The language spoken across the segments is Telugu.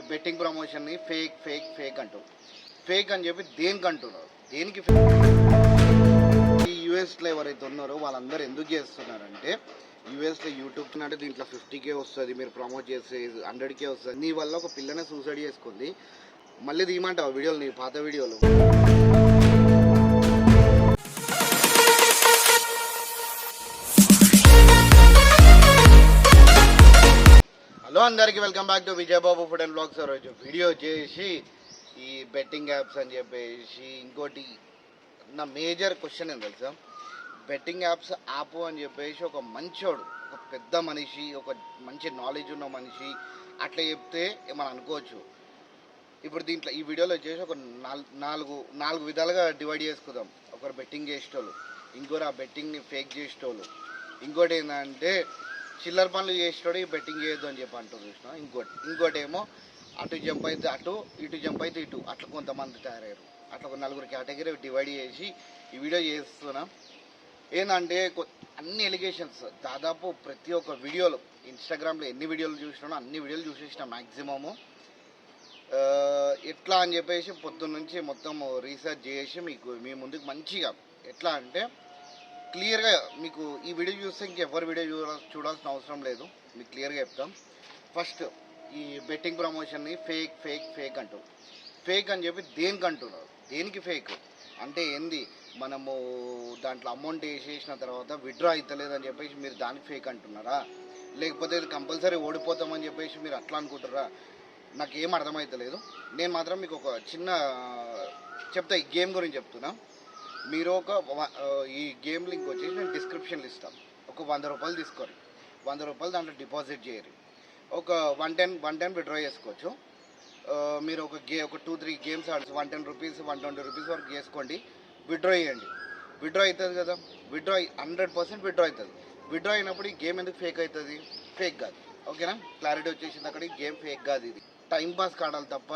బెట్టింగ్ ప్రమోషన్ని ఫేక్ ఫేక్ ఫేక్ అంటూ ఫేక్ అని చెప్పి దేనికి అంటున్నారు? దేనికి ఈ యూఎస్లో ఎవరైతే ఉన్నారో వాళ్ళందరూ ఎందుకు చేస్తున్నారంటే, యూఎస్లో యూట్యూబ్ అంటే దీంట్లో 50K వస్తుంది, మీరు ప్రమోట్ చేస్తే 100K వస్తుంది. నీ వల్ల ఒక పిల్లనే సూసైడ్ చేసుకుంది, మళ్ళీ తీయమంటావు వీడియోలు, నీ పాత వీడియోలు. హలో అందరికీ, welcome back to Vijayababu food and blogs. రోజు వీడియో చేసి ఈ బెట్టింగ్ యాప్స్ అని చెప్పేసి ఇంకోటి నా మేజర్ క్వశ్చన్ ఏం తెలుసా, బెట్టింగ్ యాప్స్ యాప్ అని చెప్పేసి ఒక మంచోడు, ఒక పెద్ద మనిషి, ఒక మంచి నాలెడ్జ్ ఉన్న మనిషి అట్లా చెప్తే ఏమని అనుకోవచ్చు. ఇప్పుడు దీంట్లో ఈ వీడియోలో వచ్చేసి ఒక నాలుగు విధాలుగా డివైడ్ చేసుకుందాం. ఒకరు బెట్టింగ్ చేసేటోళ్ళు, ఇంకోరు ఆ బెట్టింగ్ని ఫేక్ చేసేటోళ్ళు, ఇంకోటి ఏంటంటే చిల్లర పనులు చేసేటోడు ఈ బెట్టింగ్ చేయొద్దు అని చెప్పి అంటూ చూసినా. ఇంకోటి ఏమో అటు జంప్ అయితే అటు, ఇటు జంప్ అయితే ఇటు, అట్లా కొంతమంది తయారయ్యారు. అట్లా ఒక నలుగురు కేటగిరీ డివైడ్ చేసి ఈ వీడియో చేస్తున్నా. ఏంటంటే అన్ని ఎలిగేషన్స్ దాదాపు ప్రతి ఒక్క వీడియోలో, ఇన్స్టాగ్రామ్లో ఎన్ని వీడియోలు చూసినానో అన్ని వీడియోలు చూసేసిన మ్యాక్సిమము. ఎట్లా అని చెప్పేసి పొద్దున్న నుంచి మొత్తం రీసెర్చ్ చేసి మీకు మీ ముందుకు మంచిగా, ఎట్లా అంటే క్లియర్గా మీకు ఈ వీడియో చూస్తే ఇంకెవరి వీడియో చూడాల్సిన అవసరం లేదు, మీకు క్లియర్గా చెప్తాం. ఫస్ట్ ఈ బెట్టింగ్ ప్రమోషన్ని ఫేక్ ఫేక్ ఫేక్ అంటూ ఫేక్ అని చెప్పి దేనికి అంటున్నారు? దేనికి ఫేక్ అంటే ఏంది? మనము దాంట్లో అమౌంట్ వేసేసిన తర్వాత విత్డ్రా అవుతలేదని చెప్పేసి మీరు దానికి ఫేక్ అంటున్నారా? లేకపోతే ఇది కంపల్సరీ ఓడిపోతామని చెప్పేసి మీరు అట్లా అనుకుంటారా? నాకు ఏం అర్థమవుతలేదు. నేను మాత్రం మీకు ఒక చిన్న చెప్తా, ఈ గేమ్ గురించి చెప్తున్నా. మీరు ఈ గేమ్ లింక్ వచ్చేసి నేను డిస్క్రిప్షన్లో ఇస్తాను. ఒక 100 రూపాయలు తీసుకోరు, 100 రూపాయలు దాంట్లో డిపాజిట్ చేయరు, ఒక 110 విత్డ్రా చేసుకోవచ్చు. మీరు ఒక 2-3 గేమ్స్ ఆడి 110 రూపీస్ 120 రూపీస్ వరకు చేసుకోండి, విత్డ్రా చేయండి. విత్డ్రా అవుతుంది కదా, 100% విత్డ్రా అవుతుంది. విత్డ్రా అయినప్పుడు ఈ గేమ్ ఎందుకు ఫేక్ అవుతుంది? ఫేక్ కాదు, ఓకేనా? క్లారిటీ వచ్చేసింది అక్కడ. ఈ గేమ్ ఫేక్ కాదు, ఇది టైం పాస్ కాడాలి తప్ప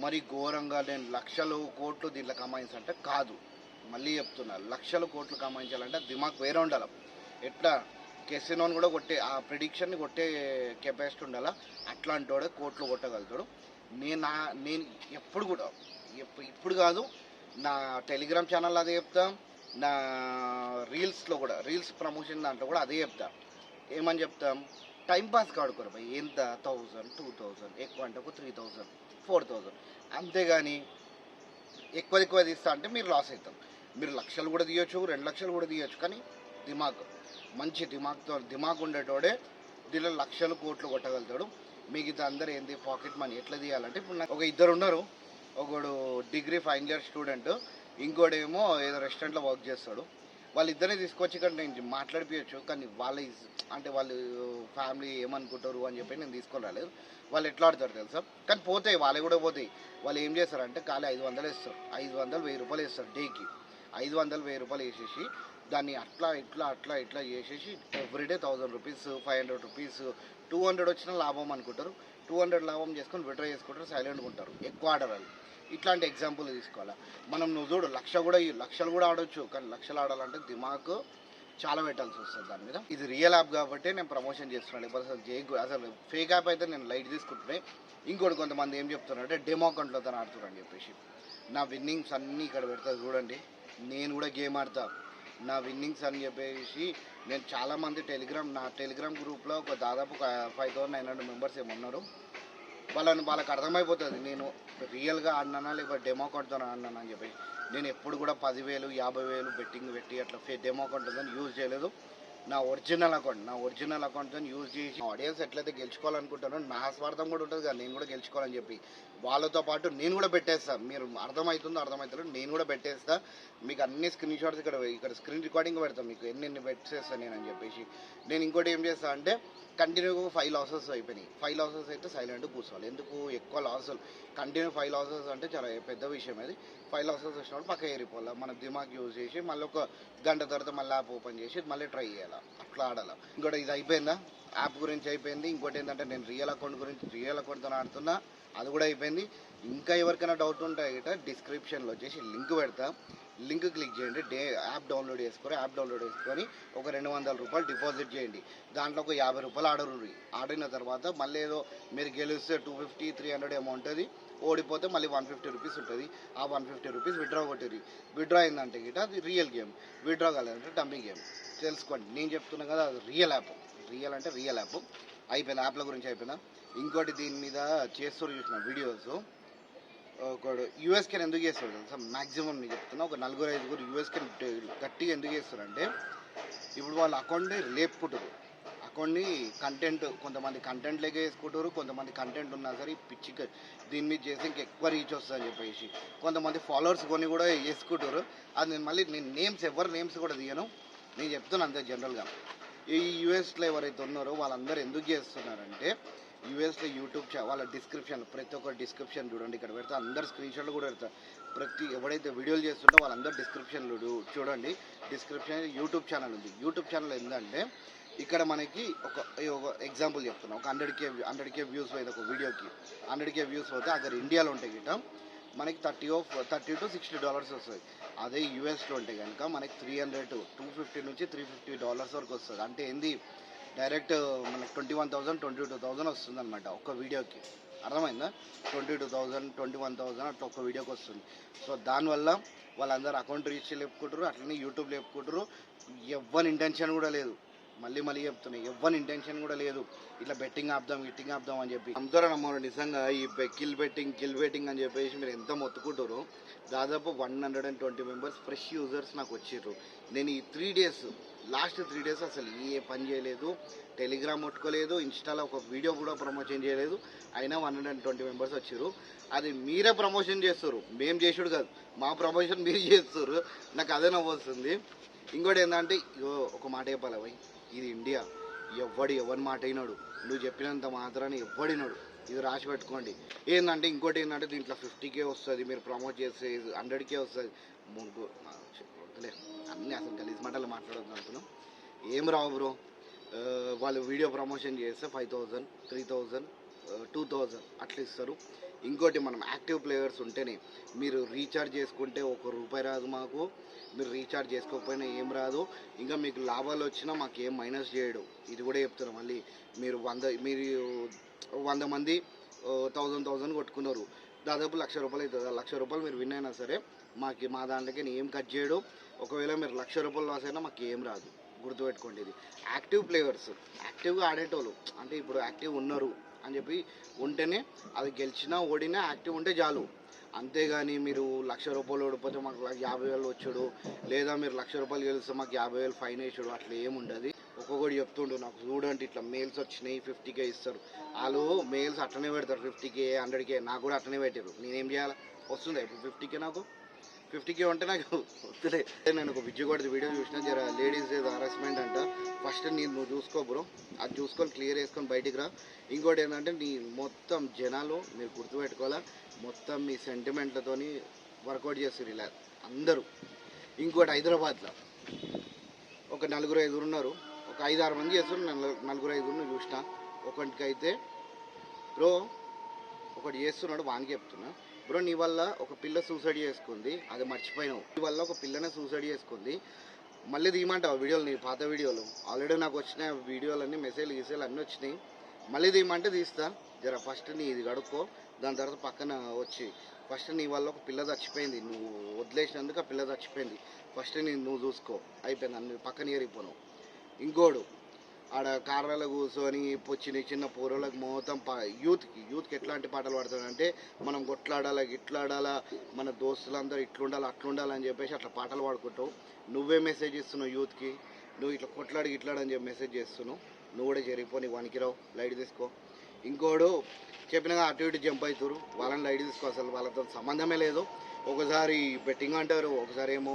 మరి ఘోరంగా నేను లక్షలు కోట్లు దీంట్లో కమాయించాలంటే కాదు. మళ్ళీ చెప్తున్నా, లక్షలు కోట్లు కమాయించాలంటే దిమాగ్ వేరే ఉండాలి. ఎట్లా కెసినోని కూడా కొట్టే, ఆ ప్రిడిక్షన్ని కొట్టే కెపాసిటీ ఉండాలా. అట్లాంటి వాడే కోట్లు కొట్టగలుగుతాడు. నేను ఎప్పుడు కూడా, ఇప్పుడు కాదు, నా టెలిగ్రామ్ ఛానల్ అదే చెప్తా, నా రీల్స్లో కూడా, రీల్స్ ప్రమోషన్ దాంట్లో కూడా అదే చెప్తా. ఏమని చెప్తాం? టైంపాస్ కాడుకోరు భయ్. ఎంత 1000 2000, ఎక్కువ అంటే ఒక 3000 4000, అంతేగాని ఎక్కువ తీస్తా అంటే మీరు లాస్ అవుతాం. మీరు లక్షలు కూడా తీయొచ్చు, 2 లక్షలు కూడా తీయొచ్చు, కానీ మంచి దిమాగ్ ఉండేటోడే దీనిలో లక్షలు కోట్లు కొట్టగలుగుతాడు. మిగతా అందరూ ఏంది పాకెట్ మనీ ఎట్లా తీయాలంటే, ఇప్పుడు నాకు ఒక ఇద్దరు ఉన్నారు. ఒకడు డిగ్రీ ఫైనల్ ఇయర్ స్టూడెంట్, ఇంకోడేమో ఏదో రెస్టారెంట్లో వర్క్ చేస్తాడు. వాళ్ళిద్దరిని తీసుకొచ్చి ఇక్కడ నేను మాట్లాడిపోయచ్చు, కానీ వాళ్ళు ఫ్యామిలీ ఏమనుకుంటారు అని చెప్పి నేను తీసుకొని రాలేదు. వాళ్ళు ఎట్లా ఆడతారు తెలుసా? కానీ పోతాయి, వాళ్ళే కూడా పోతాయి. వాళ్ళు ఏం చేస్తారంటే ఖాళీ 500 వేస్తారు, 500 1000 రూపాయలు వేస్తారు డేకి. 500 1000 రూపాయలు వేసేసి దాన్ని అట్లా ఇట్లా చేసేసి ఎవ్రీడే 1000 రూపీస్ 500 రూపీస్ 200 వచ్చిన లాభం అనుకుంటారు. 200 లాభం చేసుకొని విత్డ్రా చేసుకుంటారు, సైలెంట్గా ఉంటారు. ఎక్కువ ఆడరాలు. ఇట్లాంటి ఎగ్జాంపుల్ తీసుకోవాలా మనం. నువ్వు చూడు, లక్షలు కూడా ఆడవచ్చు, కానీ లక్షలు ఆడాలంటే దిమాగ్ చాలా పెట్టాల్సి వస్తుంది దాని మీద. ఇది రియల్ యాప్ కాబట్టి నేను ప్రమోషన్ చేస్తున్నాను. ఇప్పుడు అసలు ఫేక్ యాప్ అయితే నేను లైట్ తీసుకుంటున్నాయి. ఇంకోటి కొంతమంది ఏం చెప్తున్నారంటే డెమో అకౌంట్లో తను ఆడుతున్నారు అని చెప్పేసి. నా విన్నింగ్స్ అన్నీ ఇక్కడ పెడతా చూడండి. నేను కూడా గేమ్ ఆడతా, నా విన్నింగ్స్ అని చెప్పేసి. నేను చాలామంది నా టెలిగ్రామ్ గ్రూప్లో ఒక దాదాపు 5900 మెంబర్స్ ఏమన్నారు. వాళ్ళకి అర్థమైపోతుంది నేను రియల్గా ఆడినానా లేకపోతే డెమో అకౌంట్తో ఆడినానా అని చెప్పేసి. నేను ఎప్పుడు కూడా 10,000 50,000 బెట్టింగ్ పెట్టి అట్లా డెమో అకౌంట్తో యూజ్ చేయలేదు. నా ఒరిజినల్ అకౌంట్తో యూజ్ చేసి ఆడియన్స్ ఎట్లయితే గెలుచుకోవాలనుకుంటానో నా స్వార్థం కూడా ఉంటుంది కదా, నేను కూడా గెలుచుకోవాలని చెప్పి వాళ్ళతో పాటు నేను కూడా పెట్టేస్తాను. మీరు అర్థమవుతుందో నేను కూడా పెట్టేస్తా. మీకు అన్ని స్క్రీన్ షాట్స్ ఇక్కడ స్క్రీన్ రికార్డింగ్ పెడతాను, మీకు ఎన్ని పెట్టేస్తాను నేను అని చెప్పేసి. నేను ఇంకోటి ఏం చేస్తాను అంటే కంటిన్యూగా 5 లాసెస్ అయిపోయినాయి. 5 లాసెస్ అయితే సైలెంట్ కూర్చోవాలి. ఎందుకు ఎక్కువ లాసులు? కంటిన్యూ 5 లాసెస్ అంటే చాలా పెద్ద విషయం అది. 5 లాసెస్ వచ్చినప్పుడు పక్క ఏరిపోవాలి. మన దిమాగ్ యూజ్ చేసి మళ్ళీ ఒక గంట తర్వాత మళ్ళీ యాప్ ఓపెన్ చేసి మళ్ళీ ట్రై చేయాలి, అట్లా ఆడాలి. ఇంకోటి ఇది అయిపోయిందా, యాప్ గురించి అయిపోయింది. ఇంకోటి ఏంటంటే నేను రియల్ అకౌంట్తో ఆడుతున్నా, అది కూడా అయిపోయింది. ఇంకా ఎవరికైనా డౌట్ ఉంటే గిట్ట డిస్క్రిప్షన్లో వచ్చేసి లింక్ పెడతా. లింక్ క్లిక్ చేయండి, యాప్ డౌన్లోడ్ చేసుకొని ఒక 200 రూపాయలు డిపాజిట్ చేయండి. దాంట్లో ఒక 50 రూపాయలు ఆడిన తర్వాత మళ్ళీ ఏదో మీరు గెలిస్తే 250 300 అమౌంట్ అది, ఓడిపోతే మళ్ళీ 150 రూపీస్ ఉంటుంది. ఆ 150 రూపీస్ విత్డ్రా కొట్టిరి. విత్డ్రా అయిందంటే గిట అది రియల్ గేమ్, విత్డ్రా కాలేదంటే డమ్మీ గేమ్. తెలుసుకోండి, నేను చెప్తున్నా కదా, అది రియల్ యాప్. రియల్ అంటే రియల్ యాప్. అయిపోయింది, యాప్ల గురించి అయిపోయిందా. ఇంకోటి దీని మీద చేస్తూ చూసిన వీడియోస్, ఒకడు యూఎస్కే ఎందుకు చేస్తాడు తెలుసా? మ్యాక్సిమం నేను చెప్తున్నా, ఒక 4-5 యూఎస్కే గట్టిగా ఎందుకు చేస్తారంటే, ఇప్పుడు వాళ్ళ అకౌంట్ని లేపుకుంటారు. అకౌంట్ని కొంతమంది కంటెంట్ లెక్క వేసుకుంటారు, కొంతమంది కంటెంట్ ఉన్నా సరే పిచ్చి దీని మీద చేసి ఇంకెక్కువ రీచ్ వస్తుందని చెప్పేసి కొంతమంది ఫాలోవర్స్ కొని కూడా వేసుకుంటారు. అది నేను ఎవరి నేమ్స్ కూడా తీయను, నేను చెప్తాను అంతే జనరల్గా. ఈ యూఎస్లో ఎవరైతే ఉన్నారో వాళ్ళందరూ ఎందుకు చేస్తున్నారంటే, యూఎస్లో యూట్యూబ్ వాళ్ళ డిస్క్రిప్షన్, ప్రతి ఒక్క డిస్క్రిప్షన్ చూడండి, ఇక్కడ పెడతా, అందరు స్క్రీన్ షాట్లు కూడా పెడతారు. ఎవడైతే వీడియోలు చేస్తుంటో వాళ్ళందరూ డిస్క్రిప్షన్లు చూడండి. డిస్క్రిప్షన్ యూట్యూబ్ ఛానల్ ఉంది. యూట్యూబ్ ఛానల్ ఏంటంటే, ఇక్కడ మనకి ఒక ఎగ్జాంపుల్ చెప్తున్నా, ఒక 100K వ్యూస్ పోయింది ఒక వీడియోకి. 100K వ్యూస్ పోతే అక్కడ ఇండియాలో ఉంటే గిట్ట మనకి $30 to $60 వస్తుంది. అదే యూఎస్లో ఉంటే కనుక మనకి $250 నుంచి $350 వరకు వస్తుంది. అంటే ఏంది, డైరెక్ట్ మనకి 21,000 22,000 వస్తుంది అనమాట ఒక్క వీడియోకి. అర్థమైందా? 22,000 21,000 అట్లా ఒక్క వీడియోకి వస్తుంది. సో దానివల్ల వాళ్ళందరూ అకౌంట్ రీచ్ లేపుకుంటారు, అట్లనే యూట్యూబ్ లేపుకుంటారు. ఎవ్వని ఇంటెన్షన్ కూడా లేదు, మళ్ళీ చెప్తున్నాయి, ఎవ్వని ఇంటెన్షన్ కూడా లేదు ఇట్లా బెట్టింగ్ ఆపుదాం అని చెప్పి. అందరూ నమ్మరు నిజంగా. ఈ కిల్ బెట్టింగ్ అని చెప్పేసి మీరు ఎంత మొత్తుకుంటారో, దాదాపు 120 మెంబర్స్ ఫ్రెష్ యూజర్స్ నాకు వచ్చిర్రు. నేను ఈ లాస్ట్ 3 డేస్ అసలు ఏ పని చేయలేదు, టెలిగ్రామ్ ముట్టుకోలేదు, ఇన్స్టాలో ఒక వీడియో కూడా ప్రమోషన్ చేయలేదు. అయినా 120 మెంబర్స్ వచ్చారు. అది మీరే ప్రమోషన్ చేస్తారు, మేము చేసుడు కాదు, మా ప్రమోషన్ మీరు చేస్తారు. నాకు అదే నవ్వొస్తుంది. ఇంకోటి ఏంటంటే, ఒక మాట చెప్పాలి భయ్, ఇది ఇండియా, ఎవరి మాట అయినాడు, నువ్వు చెప్పినంత మాత్రాన్ని ఎవడినాడు, ఇది రాసి పెట్టుకోండి. ఇంకోటి ఏంటంటే దీంట్లో 50K వస్తుంది, మీరు ప్రమోట్ చేస్తే 100K వస్తుంది. వద్దులే, అన్నీ అసలు గలీజ్ మాటలు మాట్లాడొద్దు అనుకున్నాం. ఏం రావు బ్రో, వాళ్ళు వీడియో ప్రమోషన్ చేస్తే 5,000 3,000 2,000 అట్లా ఇస్తారు. ఇంకోటి, మనం యాక్టివ్ ప్లేయర్స్ ఉంటేనే, మీరు రీఛార్జ్ చేసుకుంటే ₹1 రాదు మాకు, మీరు రీఛార్జ్ చేసుకోకపోయినా ఏం రాదు, ఇంకా మీకు లాభాలు వచ్చినా మాకు ఏం మైనస్ చేయడు. ఇది కూడా చెప్తారు. మళ్ళీ మీరు 100 మంది 1,000 కొట్టుకున్నారు, దాదాపు ₹1,00,000 అవుతుంది. ₹1,00,000 మీరు విన్ అయినా సరే మా దాంట్లోకి ఏం కట్ చేయడు. ఒకవేళ మీరు ₹1,00,000 లాస్ అయినా మాకు ఏం రాదు. గుర్తుపెట్టుకోండి. ఇది యాక్టివ్ ప్లేయర్స్, యాక్టివ్గా ఆడేటోళ్ళు, అంటే ఇప్పుడు యాక్టివ్ ఉన్నారు అని చెప్పి ఉంటేనే, అది గెలిచినా ఓడినా యాక్టివ్ ఉంటే చాలు. అంతేగాని మీరు ₹1,00,000 ఓడిపోతే మాకు 50,000 వచ్చాడు, లేదా మీరు ₹1,00,000 గెలిస్తే మాకు 50,000 ఫైన్ వేసాడు, అట్లా ఏముండదు. ఒక్కొక్కటి చెప్తుండు, నాకు చూడండి ఇట్లా మెయిల్స్ వచ్చినాయి 50K ఇస్తారు. వాళ్ళు మెయిల్స్ అట్లనే పెడతారు, 50K 100K. నాకు కూడా అట్లనే పెట్టారు. నేనేం చేయాలి? వస్తుందా ఇప్పుడు 50K? నాకు 50K ఉంటే నాకు వద్దులే. నేను ఒక విజయవాడ వీడియో చూసినా, జర లేడీస్ హరాస్మెంట్ అంట. ఫస్ట్ నువ్వు చూసుకో బ్రో, అది చూసుకొని క్లియర్ చేసుకొని బయటికి రా. ఇంకోటి ఏంటంటే, మొత్తం జనాలు మీరు గుర్తుపెట్టుకోవాలా, మొత్తం మీ సెంటిమెంట్లతోని వర్కౌట్ చేస్తారు ఇలా అందరూ. ఇంకోటి, హైదరాబాద్లో ఒక 4-5 ఉన్నారు, ఒక 5-6 మంది చేస్తారు. 4-5 చూసిన. ఒకటికైతే బ్రో ఒకటి చేస్తున్నాడు, వానికి చెప్తున్నా, బ్రో నీ వల్ల ఒక పిల్ల సూసైడ్ చేసుకుంది, అది మర్చిపోయినావు. నీ వల్ల ఒక పిల్లనే సూసైడ్ చేసుకుంది, మళ్ళీ తీయమంటావు వీడియోలు, నీ పాత వీడియోలు ఆల్రెడీ నాకు వచ్చిన వీడియోలన్నీ మెసేజ్లు అన్నీ వచ్చినాయి. మళ్ళీ తీయమంటే తీస్తా. జర ఫస్ట్ నీ ఇది గడుక్కో, దాని తర్వాత పక్కన వచ్చి ఫస్ట్ నీ వల్ల ఒక పిల్ల చచ్చిపోయింది, నువ్వు వదిలేసినందుకు ఆ పిల్ల చచ్చిపోయింది, ఫస్ట్ నువ్వు చూసుకో, అయిపోయింది, అన్ని పక్కన ఏరిపోను. ఇంకోడు, ఆడ కార్లలో కూర్చొని చిన్న పూరలకు మొత్తం యూత్కి ఎట్లాంటి పాటలు పాడతాడంటే, మనం కొట్లాడాలా గిట్లాడాలా, మన దోస్తులందరూ ఇట్లుండాలి అట్లుండాలని చెప్పేసి అట్లా పాటలు పాడుకుంటావు. నువ్వే మెసేజ్ ఇస్తున్నావు యూత్కి, నువ్వు ఇట్లా కొట్లాడి గిట్లాడని చెప్పి మెసేజ్ చేస్తున్నావు. నువ్వు కూడా జరిగిపోయి వానికి లైట్ తీసుకో. ఇంకోడు చెప్పినగా అటు ఇటు జంప్ అవుతారు, వాళ్ళని లైట్ తీసుకో, అసలు వాళ్ళతో సంబంధమే లేదు. ఒకసారి బెట్టింగ్ అంటారు, ఒకసారి ఏమో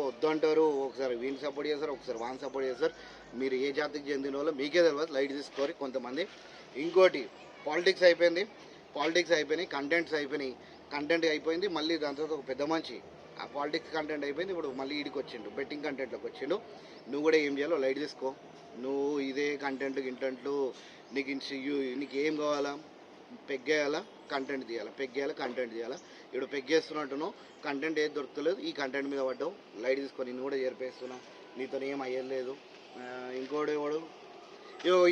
వద్దు అంటారు, ఒకసారి వీని సపోర్ట్ చేస్తారు, ఒకసారి వాని సపోర్ట్ చేస్తారు. మీరు ఏ జాతికి చెందిన వాళ్ళు మీకే తెలియదు, లైట్ తీసుకోరు కొంతమంది. ఇంకోటి, పాలిటిక్స్ అయిపోయినాయి, కంటెంట్ అయిపోయింది. మళ్ళీ దాని తర్వాత ఒక పెద్ద మంచి ఆ పాలిటిక్స్ కంటెంట్ అయిపోయింది, ఇప్పుడు మళ్ళీ ఈడికి వచ్చిండు, బెట్టింగ్ కంటెంట్లోకి వచ్చిండు. నువ్వు కూడా ఏం చేయాలో లైట్ తీసుకో. నువ్వు ఇదే కంటెంట్లు నీకు ఏం కావాలా, పెగ్గేయాలా కంటెంట్ తీయాలా, పెగ్గేయాలా కంటెంట్ తీయాలా. ఇప్పుడు పెగ్గేస్తున్నట్టును కంటెంట్ ఏది దొరకలేదు, ఈ కంటెంట్ మీద పడ్డావు, లైట్ తీసుకొని నిన్ను కూడా చేరిపేస్తున్నా, నీతో ఏం అయ్యలేదు. ఇంకోటి వాడు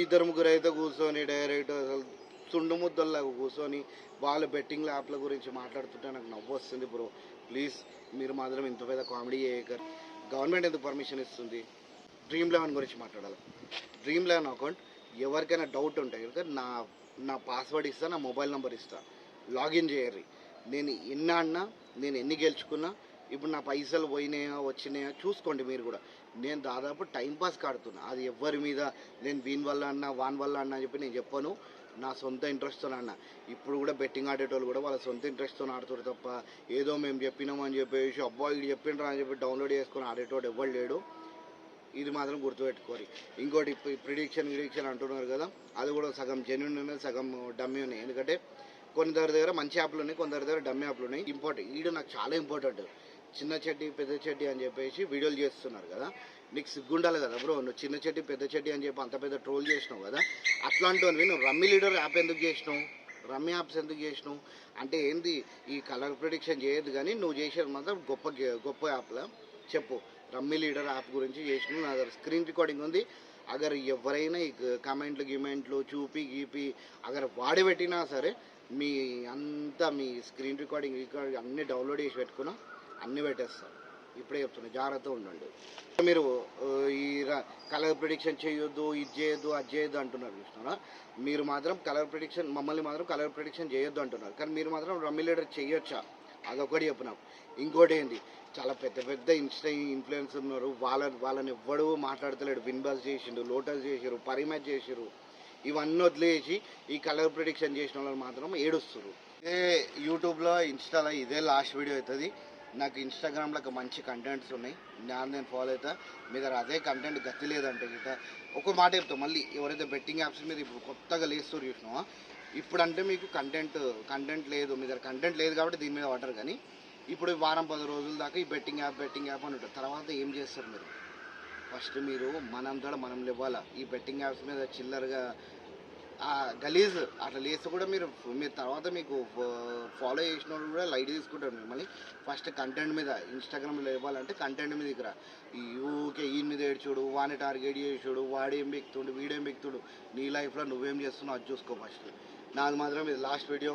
ఇద్దరు ముగ్గురు అయితే కూర్చొని డైరెక్ట్ అసలు తుండు ముద్దల్లాగా కూర్చొని వాళ్ళు బెట్టింగ్ యాప్ల గురించి మాట్లాడుతుంటే నాకు నవ్వు వస్తుంది బ్రో. ప్లీజ్ మీరు మాత్రం ఇంత పెద్ద కామెడీ చేయగలరు. గవర్నమెంట్ ఎందుకు పర్మిషన్ ఇస్తుంది? డ్రీమ్11 గురించి మాట్లాడాలి. డ్రీమ్11 అకౌంట్ ఎవరికైనా డౌట్ ఉంటాయి కదా, నా పాస్వర్డ్ ఇస్తా, నా మొబైల్ నెంబర్ ఇస్తా, లాగిన్ చేయర్రి. నేను ఎన్ని ఆడినా, నేను ఎన్ని గెలుచుకున్నా, ఇప్పుడు నా పైసలు పోయినాయా వచ్చినాయా చూసుకోండి మీరు కూడా. నేను దాదాపు టైంపాస్ ఆడుతున్నా, అది ఎవరి మీద నేను వీని వల్ల అన్నా వాన్ వల్ల అన్నా అని చెప్పి నేను చెప్పను. నా సొంత ఇంట్రెస్ట్తో అన్నా. ఇప్పుడు కూడా బెట్టింగ్ ఆడేటోళ్ళు కూడా వాళ్ళ సొంత ఇంట్రెస్ట్తో ఆడుతారు తప్ప ఏదో మేము చెప్పినామని చెప్పేసి అబ్బా ఇది చెప్పిండ్రా అని చెప్పి డౌన్లోడ్ చేసుకొని ఆడేటోడు ఎవ్వరు లేడు. ఇది మాత్రం గుర్తుపెట్టుకోవాలి. ఇంకోటి ప్రిడిక్షన్ అంటున్నారు కదా, అది కూడా సగం జెన్యున్ ఉన్నాయి, సగం డమ్మీ ఉన్నాయి. ఎందుకంటే కొందరి దగ్గర మంచి యాప్లు ఉన్నాయి, కొందరి దగ్గర డమ్మీ యాప్లు ఉన్నాయి. వీడియో నాకు చాలా ఇంపార్టెంట్. చిన్న చెడ్డి పెద్ద చెడ్డి అని చెప్పేసి వీడియోలు చేస్తున్నారు కదా, నీకు సిగ్గుండాలి కదా బ్రో. నువ్వు చిన్న చెడ్డి పెద్ద చెడ్డి అని చెప్పి అంత పెద్ద ట్రోల్ చేసినావు కదా, అట్లాంటివి నువ్వు రమ్మీ లీడర్ యాప్ ఎందుకు చేసినావు, రమ్మీ యాప్స్ ఎందుకు చేసినావు అంటే ఏంది? ఈ కలర్ ప్రిడిక్షన్ చేయొద్దు కానీ నువ్వు చేసేది మాత్రం గొప్ప యాప్లా చెప్పు. రమ్మీ లీడర్ యాప్ గురించి చేసినావు, నా దగ్గర స్క్రీన్ రికార్డింగ్ ఉంది. అగర్ ఎవరైనా ఈ కామెంట్లు చూపి అగర్ వాడి పెట్టినా సరే మీ అంతా మీ స్క్రీన్ రికార్డింగ్ అన్నీ డౌన్లోడ్ చేసి పెట్టుకున్నా, అన్నీ పెట్టేస్తాను. ఇప్పుడే చెప్తున్నా, జాగ్రత్త ఉండండి. మీరు ఈ కలర్ ప్రిడిక్షన్ చేయొద్దు, ఇది చేయొద్దు, అది చేయొద్దు అంటున్నారు చూస్తున్నారా. మీరు మాత్రం మమ్మల్ని మాత్రం కలర్ ప్రిడిక్షన్ చేయొద్దు అంటున్నారు, కానీ మీరు మాత్రం రమ్మీ లీడర్ చేయొచ్చా? అదొకటి చెప్పు నాకు. ఇంకోటి ఏంటి, చాలా పెద్ద ఇన్ఫ్లుయెన్స్ ఉన్నారు, వాళ్ళని ఎవ్వడూ మాట్లాడతలేడు. విన్బస్ చేసిండు, లోటస్ చేసిరు, పరిమ్యాచ్ చేసిరు, ఇవన్నీ వదిలేసి ఈ కలర్ ప్రిడిక్షన్ చేసిన వాళ్ళు మాత్రం ఏడుస్తారు. ఇదే యూట్యూబ్లో ఇన్స్టాలో ఇదే లాస్ట్ వీడియో అవుతుంది. నాకు ఇన్స్టాగ్రామ్లో మంచి కంటెంట్స్ ఉన్నాయి, నేను ఫాలో అవుతా. మీ దగ్గర అదే కంటెంట్ గతి లేదంటే గిట్ట ఒక మాట చెప్తాం. మళ్ళీ ఎవరైతే బెట్టింగ్ యాప్స్ మీద ఇప్పుడు కొత్తగా లేస్తారు చూసినావా, ఇప్పుడు అంటే మీకు కంటెంట్ లేదు, మీ దగ్గర కంటెంట్ లేదు కాబట్టి దీని మీద పడరు. కానీ ఇప్పుడు వారం 10 రోజుల దాకా ఈ బెట్టింగ్ యాప్ అని ఉంటుంది. తర్వాత ఏం చేస్తారు మీరు? ఫస్ట్ మీరు మనం లేవాలా. ఈ బెట్టింగ్ యాప్స్ మీద చిల్లరగా గలీజ్ అట్లా లేస్తే కూడా మీరు తర్వాత మీకు ఫాలో చేసిన వాళ్ళు కూడా లైట్ తీసుకుంటారు మిమ్మల్ని. ఫస్ట్ కంటెంట్ మీద ఇన్స్టాగ్రామ్లో ఇవ్వాలంటే కంటెంట్ మీద ఇక్కడ ఈ ఊకే ఈ మీద ఏడ్చుడు, వాడిని టార్గెట్ చేసుడు, వాడేం బిక్తుడు వీడేం బిక్తుడు, నీ లైఫ్లో నువ్వేం చేస్తున్నావు అది చూసుకో ఫస్ట్. నాది మాత్రం ఇది లాస్ట్ వీడియో.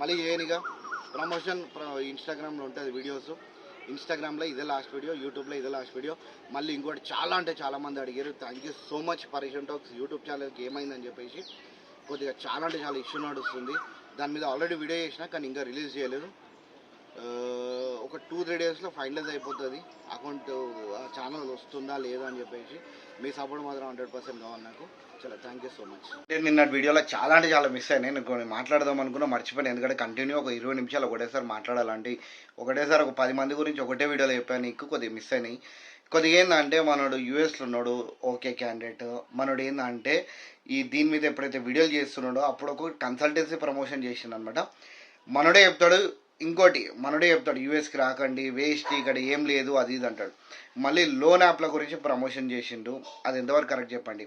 మళ్ళీ చేయనిగా ప్రమోషన్ ఇన్స్టాగ్రామ్లో ఉంటుంది వీడియోస్, ఇన్స్టాగ్రామ్లో ఇదే లాస్ట్ వీడియో, యూట్యూబ్లో ఇదే లాస్ట్ వీడియో. మళ్ళీ ఇంకోటి చాలా అంటే చాలామంది అడిగారు, thank you so much Pareshan talks YouTube ఛానల్కి ఏమైందని చెప్పేసి. కొద్దిగా చాలా అంటే చాలా ఇష్యూ నడుస్తుంది, దాని మీద ఆల్రెడీ వీడియో చేసినా కానీ ఇంకా రిలీజ్ చేయలేదు. ఒక 2-3 డేస్లో ఫైనలైజ్ అయిపోతుంది అకౌంట్, ఛానల్ వస్తుందా లేదా అని చెప్పేసి. మీ సపోర్ట్ మాత్రం 100% కావాలి నాకు. చాలా థ్యాంక్ యూ సో మచ్. నేను నిన్న వీడియోలో చాలా అంటే చాలా మిస్ అయినాయి. నేను కొన్ని మాట్లాడదాం అనుకున్నా మర్చిపోయాను, ఎందుకంటే కంటిన్యూ ఒక 20 నిమిషాలు ఒకటేసారి మాట్లాడాలంటే ఒకటేసారి ఒక 10 మంది గురించి ఒకటే వీడియోలో చెప్పాను, నీకు కొద్దిగా మిస్ అయినాయి. కొద్దిగా ఏంటంటే మనోడు యూఎస్లో ఉన్నాడు, ఓకే క్యాండిడేట్. మనోడు ఏంటంటే దీని మీద ఎప్పుడైతే వీడియోలు చేస్తున్నాడో అప్పుడు ఒక కన్సల్టెన్సీ ప్రమోషన్ చేసిండు అనమాట. మనోడే చెప్తాడు యూఎస్కి రాకండి, వేస్ట్, ఇక్కడ ఏం లేదు అది ఇది అంటాడు. మళ్ళీ లోన్ యాప్ల గురించి ప్రమోషన్ చేసిండు, అది ఎంతవరకు కరెక్ట్ చెప్పండి.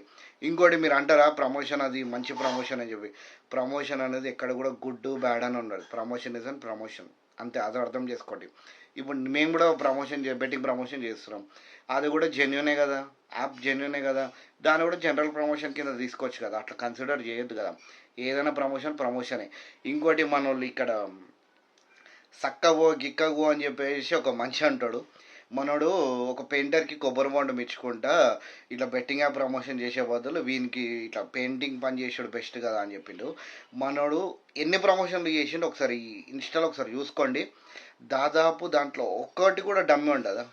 ఇంకోటి మీరు అంటారా ప్రమోషన్ అది మంచి ప్రమోషన్ అని చెప్పి. ప్రమోషన్ అనేది ఎక్కడ కూడా గుడ్ బ్యాడ్ అని ఉండదు. ప్రమోషన్ ఇస్ అండ్ ప్రమోషన్ అంతే, అది అర్థం చేసుకోండి. ఇప్పుడు మేము కూడా బెట్టింగ్ ప్రమోషన్ చేస్తున్నాం, అది కూడా జెన్యునే కదా, యాప్ జెన్యునే కదా, దాన్ని కూడా జనరల్ ప్రమోషన్ కింద తీసుకోవచ్చు కదా, అట్లా కన్సిడర్ చేయొద్దు కదా. ఏదైనా ప్రమోషనే. ఇంకోటి మన వాళ్ళు ఇక్కడ సక్కగో గిక్కగో అని చెప్పేసి ఒక మనిషి అంటాడు. మనోడు ఒక పెయింటర్కి కొబ్బరి బాండ్ మెచ్చుకుంటా ఇట్లా బెట్టింగ్ యాప్ ప్రమోషన్ చేసే బదులు వీనికి ఇట్లా పెయింటింగ్ పని చేసాడు బెస్ట్ కదా అని చెప్పిండు. మనోడు ఎన్ని ప్రమోషన్లు చేసిండు ఒకసారి ఇన్స్టాలో ఒకసారి చూసుకోండి. దాదాపు దాంట్లో ఒక్కటి కూడా డమ్మి ఉండదా.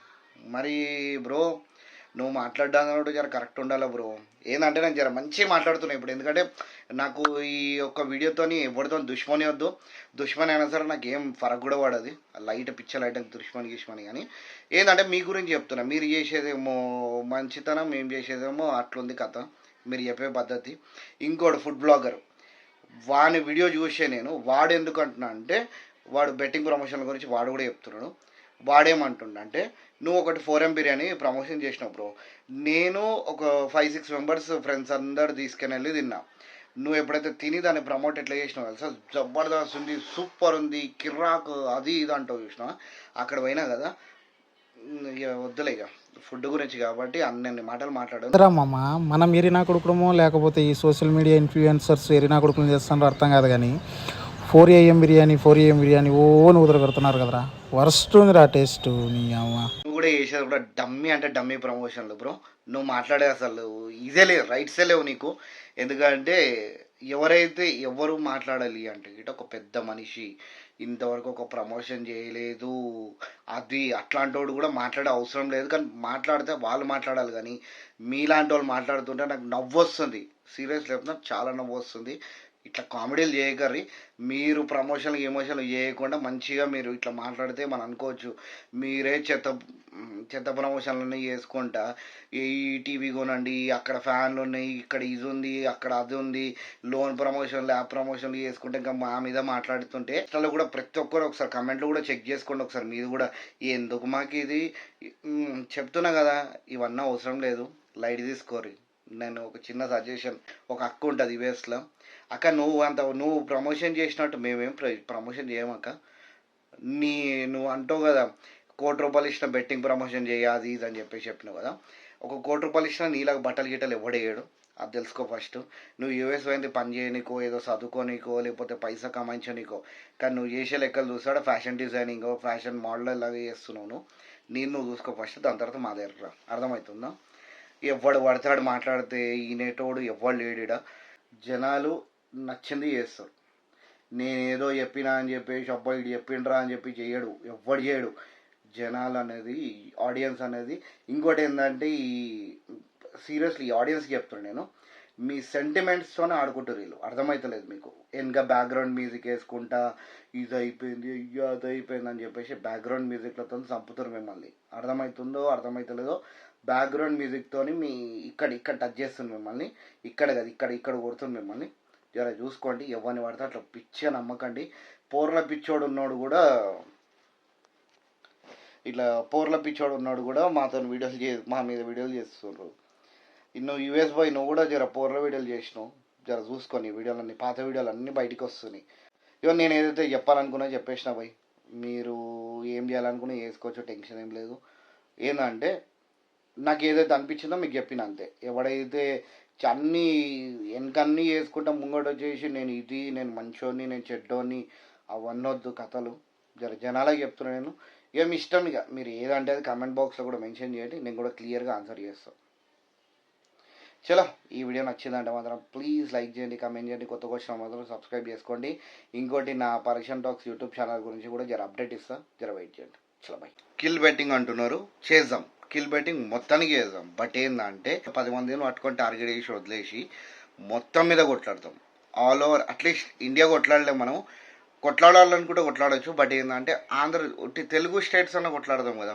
మరి బ్రో నువ్వు మాట్లాడడానికి జర కరెక్ట్ ఉండాలి బ్రో. ఏంటంటే నేను జర మంచిగా మాట్లాడుతున్నాను ఇప్పుడు, ఎందుకంటే నాకు ఈ ఒక్క వీడియోతోని ఎవరితో దుష్మని వద్దు. దుష్మని అయినా సరే నాకు ఏం ఫరక్ కూడా పడదు, లైట్ లైట్ దుష్మని కానీ ఏంటంటే మీ గురించి చెప్తున్నా. మీరు చేసేదేమో మంచితనం, మేము చేసేదేమో అట్లుంది కథ, మీరు చెప్పే పద్ధతి. ఇంకోటి ఫుడ్ బ్లాగర్, వాని వీడియో చూసే నేను వాడు ఎందుకు అంటున్నా అంటే వాడు బెట్టింగ్ ప్రమోషన్ల గురించి వాడు కూడా చెప్తున్నాడు. వాడేమంటుండ అంటే నువ్వు ఒకటి 4M బిర్యానీ ప్రమోషన్ చేసినావు బ్రో, నేను ఒక 5-6 మెంబర్స్ ఫ్రెండ్స్ అందరు తీసుకుని వెళ్ళి తిన్నా. నువ్వు ఎప్పుడైతే తిని దాన్ని ప్రమోట్ ఎట్లా చేసినావు తెలుసా, జబర్దస్త్ ఉంది, సూపర్ ఉంది, కిర్రాక్ అది ఇది అంటావు చూసినావా, అక్కడ పోయినా కదా. ఇక వద్దులే ఇక ఫుడ్ గురించి కాబట్టి అన్ని మాటలు మాట్లాడాను. మామ మనం ఎరినా కొడుకుడమో లేకపోతే ఈ సోషల్ మీడియా ఇన్ఫ్లుయెన్సర్స్ ఎరినా కొడుకులు చేస్తారో అర్థం కాదు కానీ 4 AM బిర్యానీ ఓ నువ్వు పెడుతున్నారు కదరా. వర్స్ట్ ఉందిరా టేస్ట్ నీ అమ్మ. నువ్వు కూడా చేసేది కూడా డమ్మీ అంటే డమ్మీ ప్రమోషన్లు బ్రో. నువ్వు మాట్లాడే అసలు ఇదే లేదు, రైట్సే లేవు నీకు. ఎందుకంటే ఎవరు మాట్లాడాలి అంటే ఇట ఒక పెద్ద మనిషి ఇంతవరకు ఒక ప్రమోషన్ చేయలేదు, అది అట్లాంటి వాడు కూడా మాట్లాడే అవసరం లేదు. కానీ మాట్లాడితే వాళ్ళు మాట్లాడాలి, కానీ మీలాంటి వాళ్ళు మాట్లాడుతుంటే నాకు నవ్వు వస్తుంది. సీరియస్ చెప్తున్నా, చాలా నవ్వు వస్తుంది. ఇట్లా కామెడీలు చేయకర్రి. మీరు ప్రమోషన్లు ఎమోషన్లు చేయకుండా మంచిగా మీరు ఇట్లా మాట్లాడితే మనం అనుకోవచ్చు మీరే చెత్త ప్రమోషన్లన్నీ చేసుకుంటా ఈ టీవీ కొనండి, అక్కడ ఫ్యాన్లు ఉన్నాయి, ఇక్కడ ఇది ఉంది, అక్కడ అది ఉంది, లోన్ ప్రమోషన్లు యాప్ ప్రమోషన్లు చేసుకుంటే ఇంకా మా మీద మాట్లాడుతుంటే అట్లా కూడా ప్రతి ఒక్కరు ఒకసారి కమెంట్లు కూడా చెక్ చేసుకోండి ఒకసారి. మీరు కూడా ఎందుకు మాకు ఇది చెప్తున్నా కదా, ఇవన్నీ అవసరం లేదు, లైట్ తీసుకోరి. నేను ఒక చిన్న సజెషన్, ఒక అక్క ఉంటుంది యూఎస్లో, అక్క నువ్వు ప్రమోషన్ చేసినట్టు మేమేం ప్రమోషన్ చేయమక్క. నువ్వు అంటావు కదా ₹1,00,00,000 ఇచ్చిన బెట్టింగ్ ప్రమోషన్ చేయాలి ఇది అని చెప్పినావు కదా. ఒక ₹1,00,00,000 ఇచ్చినా నీలాగా బట్టలు గిట్టలు ఎవడేయడు, అది తెలుసుకో ఫస్ట్. నువ్వు యూఎస్ పోయింది పని చేయనీకో, ఏదో చదువుకోనీకో, లేకపోతే పైసా కమాయించనీకో. కానీ నువ్వు చేసే లెక్కలు చూస్తాడు ఫ్యాషన్ డిజైనింగ్, ఫ్యాషన్ మోడల్ లాగా చేస్తున్నావు. నువ్వు చూసుకో ఫస్ట్, దాని తర్వాత మా దగ్గర అర్థమవుతుందా. ఎవడు పడతాడు మాట్లాడితే ఈనేటోడు ఎవడు లేడిడా. జనాలు నచ్చింది చేస్తారు. నేనేదో చెప్పినా అని చెప్పేసి అబ్బాయి ఇది చెప్పిండ్రా అని చెప్పి చేయడు, ఎవ్వడు చేయడు. జనాలు అనేది ఆడియన్స్ అనేది ఇంకోటి ఏంటంటే సీరియస్లీ ఈ ఆడియన్స్కి చెప్తున్నాను నేను, మీ సెంటిమెంట్స్తోనే ఆడుకుంటారు వీళ్ళు. అర్థమవుతలేదు మీకు. వెనక బ్యాక్గ్రౌండ్ మ్యూజిక్ వేసుకుంటా ఇది అయిపోయింది అయ్యో అది అయిపోయింది అని చెప్పేసి బ్యాక్గ్రౌండ్ మ్యూజిక్లతో చంపుతారు మిమ్మల్ని. అర్థమవుతలేదో బ్యాక్గ్రౌండ్ మ్యూజిక్తో మీ ఇక్కడ టచ్ చేస్తుంది మిమ్మల్ని, ఇక్కడ కదా ఇక్కడ కొడుతుంది మిమ్మల్ని. జర చూసుకోండి, ఎవరిని పడితే అట్లా పిచ్చిగా నమ్మకండి. పోర్ల పిచ్చోడు ఉన్నాడు కూడా మాతో మా మీద వీడియోలు చేస్తున్నారు. నువ్వు యూఎస్ పోయి నువ్వు కూడా జర పోర్ల వీడియోలు చేసినావు, జర చూసుకొని వీడియోలన్నీ పాత వీడియోలు అన్నీ బయటకు వస్తున్నాయి. ఇవన్నీ నేను ఏదైతే చెప్పాలనుకున్నా చెప్పేసిన పోయి, మీరు ఏం చేయాలనుకున్నా చేసుకోవచ్చు, టెన్షన్ ఏం లేదు. ఏంటంటే నాకు ఏదైతే అనిపించిందో మీకు చెప్పిన అంతే. ఎవడైతే అన్నీ వెనకన్నీ వేసుకుంటా ముంగడు వచ్చేసి నేను మంచోని నేను చెడ్డోని అవన్నీ వద్దు కథలు. జనాలకు చెప్తున్నాను నేను. ఇక మీ ఇష్టం, ఇక మీరు ఏదంటే అది కామెంట్ బాక్స్లో కూడా మెన్షన్ చేయండి, నేను కూడా క్లియర్గా ఆన్సర్ చేస్తాను. చలో, ఈ వీడియో నచ్చిందంటే మాత్రం ప్లీజ్ లైక్ చేయండి, కామెంట్ చేయండి, కొత్తగా వచ్చిన మాత్రం సబ్స్క్రైబ్ చేసుకోండి. ఇంకోటి నా పరీక్షన్ టాక్స్ యూట్యూబ్ ఛానల్ గురించి కూడా అప్డేట్ ఇస్తా, వెయిట్ చేయండి. చలో బై. కిల్ బెట్టింగ్ అంటున్నారు, చేద్దాం. కిల్ బెట్టింగ్ మొత్తానికి చేద్దాం. బట్ ఏంటంటే 10 మందిని పట్టుకొని టార్గెట్ చేసి వదిలేసి మొత్తం మీద కొట్లాడతాం. ఆల్ ఓవర్ అట్లీస్ట్ ఇండియా కొట్లాడలేం, మనం కొట్లాడాలనుకుంటే కొట్లాడచ్చు. బట్ ఏంటంటే తెలుగు స్టేట్స్ అన్న కొట్లాడదాం కదా.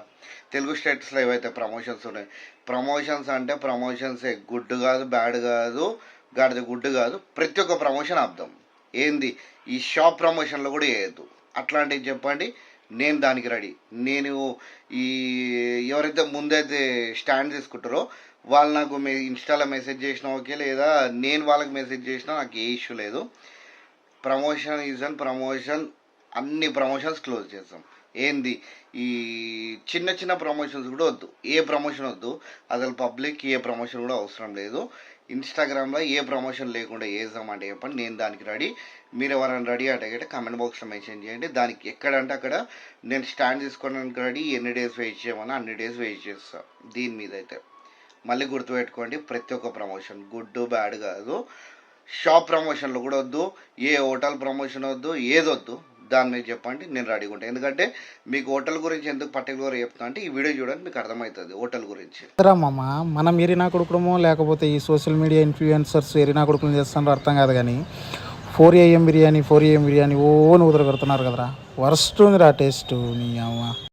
తెలుగు స్టేట్స్లో ఏవైతే ప్రమోషన్స్ ఉన్నాయి, ప్రమోషన్స్ అంటే ప్రమోషన్సే, గుడ్ కాదు బ్యాడ్ కాదు, గాడిద గుడ్డు కాదు, ప్రతి ఒక్క ప్రమోషన్ ఆపుదాం. ఏంది ఈ షాప్ ప్రమోషన్లో కూడా వేయద్దు. అట్లాంటివి చెప్పండి, నేను దానికి రెడీ. నేను ఎవరైతే ముందైతే స్టాండ్ తీసుకుంటారో వాళ్ళు నాకు ఇన్స్టాలో మెసేజ్ చేసినా ఓకే, లేదా నేను వాళ్ళకి మెసేజ్ చేసినా నాకు ఏ ఇష్యూ లేదు. ప్రమోషన్ ప్రమోషన్ అన్ని ప్రమోషన్స్ క్లోజ్ చేస్తాం. ఏంది ఈ చిన్న ప్రమోషన్స్ కూడా వద్దు, ఏ ప్రమోషన్ వద్దు అసలు. పబ్లిక్ ఏ ప్రమోషన్ కూడా అవసరం లేదు. ఇన్స్టాగ్రామ్లో ఏ ప్రమోషన్ లేకుండా వేద్దామంటే చెప్పండి, నేను దానికి రెడీ. మీరు ఎవరైనా రెడీ అంటే కామెంట్ బాక్స్లో మెన్షన్ చేయండి. దానికి ఎక్కడంటే అక్కడ నేను స్టాండ్ తీసుకోవడానికి రెడీ. ఎన్ని డేస్ వెయిట్ చేయమన్నా అన్ని డేస్ వెయిట్ చేస్తాను. దీని మీద అయితే మళ్ళీ గుర్తుపెట్టుకోండి, ప్రతి ఒక్క ప్రమోషన్ గుడ్ బ్యాడ్ కాదు. షాప్ ప్రమోషన్లు కూడా వద్దు, ఏ హోటల్ ప్రమోషన్ వద్దు, ఏదొద్దు. దాని మీద చెప్పండి, నేను రెడీగా ఉంటాను. ఎందుకంటే మీకు హోటల్ గురించి ఎందుకు పర్టికులర్గా చెప్తున్నా అంటే ఈ వీడియో చూడండి మీకు అర్థమవుతుంది హోటల్ గురించి. మామ మనం ఎరినా కొడుకుడమో లేకపోతే ఈ సోషల్ మీడియా ఇన్ఫ్లుయెన్సర్స్ ఎరినా కొడుకులు చేస్తారో అర్థం కాదు కానీ 4 AM బిర్యానీ ఓ నువ్వు పెడుతున్నారు కదరా. వర్స్ట్ ఉందిరా టేస్ట్ నీ అమ్మ.